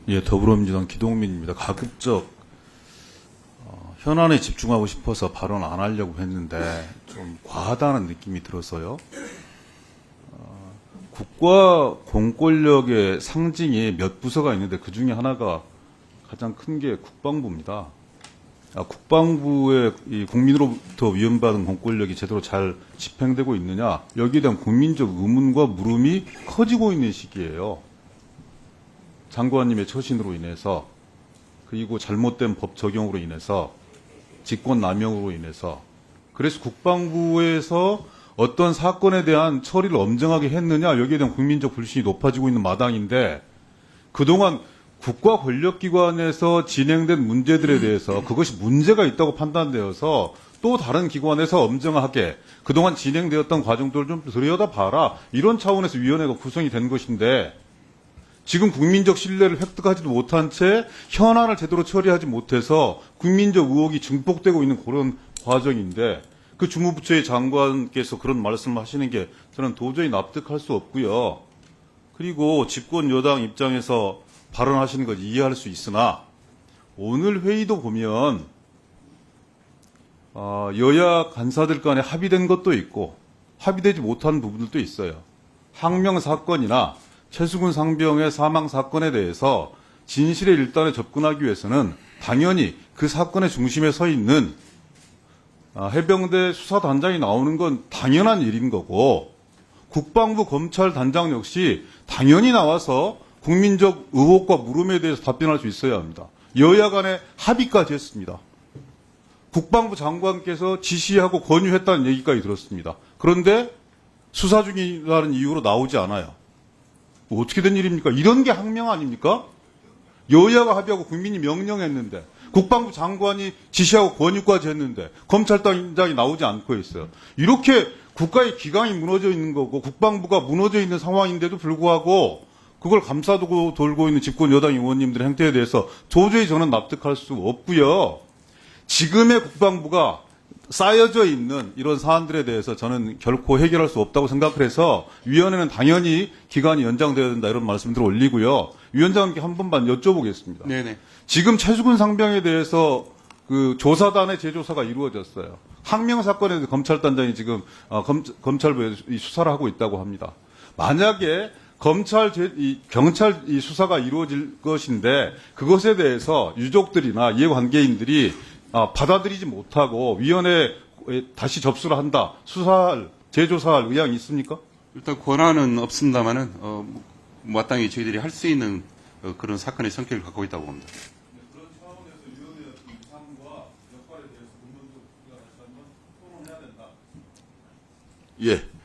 예, 더불어민주당 기동민입니다. 가급적 현안에 집중하고 싶어서 발언 안 하려고 했는데 좀 과하다는 느낌이 들어서요. 국가 공권력의 상징이 몇 부서가 있는데 그 중에 하나가 가장 큰 게 국방부입니다. 국방부의 이 국민으로부터 위임받은 공권력이 제대로 잘 집행되고 있느냐, 여기에 대한 국민적 의문과 물음이 커지고 있는 시기예요. 장관님의 처신으로 인해서, 그리고 잘못된 법 적용으로 인해서, 직권 남용으로 인해서. 그래서 국방부에서 어떤 사건에 대한 처리를 엄정하게 했느냐, 여기에 대한 국민적 불신이 높아지고 있는 마당인데, 그동안 국가 권력기관에서 진행된 문제들에 대해서 그것이 문제가 있다고 판단되어서 또 다른 기관에서 엄정하게 그동안 진행되었던 과정들을 좀 들여다봐라, 이런 차원에서 위원회가 구성이 된 것인데, 지금 국민적 신뢰를 획득하지도 못한 채 현안을 제대로 처리하지 못해서 국민적 의혹이 증폭되고 있는 그런 과정인데, 그 주무부처의 장관께서 그런 말씀을 하시는 게 저는 도저히 납득할 수 없고요. 그리고 집권 여당 입장에서 발언하시는 것 이해할 수 있으나, 오늘 회의도 보면 여야 간사들 간에 합의된 것도 있고 합의되지 못한 부분들도 있어요. 항명 사건이나 최수근 상병의 사망 사건에 대해서 진실의 일단에 접근하기 위해서는 당연히 그 사건의 중심에 서 있는 해병대 수사단장이 나오는 건 당연한 일인 거고, 국방부 검찰단장 역시 당연히 나와서 국민적 의혹과 물음에 대해서 답변할 수 있어야 합니다. 여야 간에 합의까지 했습니다. 국방부 장관께서 지시하고 권유했다는 얘기까지 들었습니다. 그런데 수사 중이라는 이유로 나오지 않아요. 어떻게 된 일입니까? 이런 게 항명 아닙니까? 여야가 합의하고 국민이 명령했는데, 국방부 장관이 지시하고 권유까지 했는데 검찰단장이 나오지 않고 있어요. 이렇게 국가의 기강이 무너져 있는 거고 국방부가 무너져 있는 상황인데도 불구하고 그걸 감싸두고 돌고 있는 집권 여당 의원님들의 행태에 대해서 도저히 저는 납득할 수 없고요. 지금의 국방부가 쌓여져 있는 이런 사안들에 대해서 저는 결코 해결할 수 없다고 생각을 해서 위원회는 당연히 기간이 연장되어야 된다, 이런 말씀들을 올리고요. 위원장님께 한 번만 여쭤보겠습니다. 네네. 지금 최수근 상병에 대해서 그 조사단의 재조사가 이루어졌어요. 항명 사건에 대해서 검찰단장이 지금 검찰부에 수사를 하고 있다고 합니다. 만약에 경찰 수사가 이루어질 것인데 그것에 대해서 유족들이나 이해관계인들이 받아들이지 못하고 위원회에 다시 접수를 한다, 재조사할 의향이 있습니까? 일단 권한은 없습니다만은 마땅히 저희들이 할 수 있는 그런 사건의 성격을 갖고 있다고 봅니다. 그런 차원에서 위원회의 위상과 역할에 대해서 근본적으로 우리가 다시 한번 토론해야 된다. 예.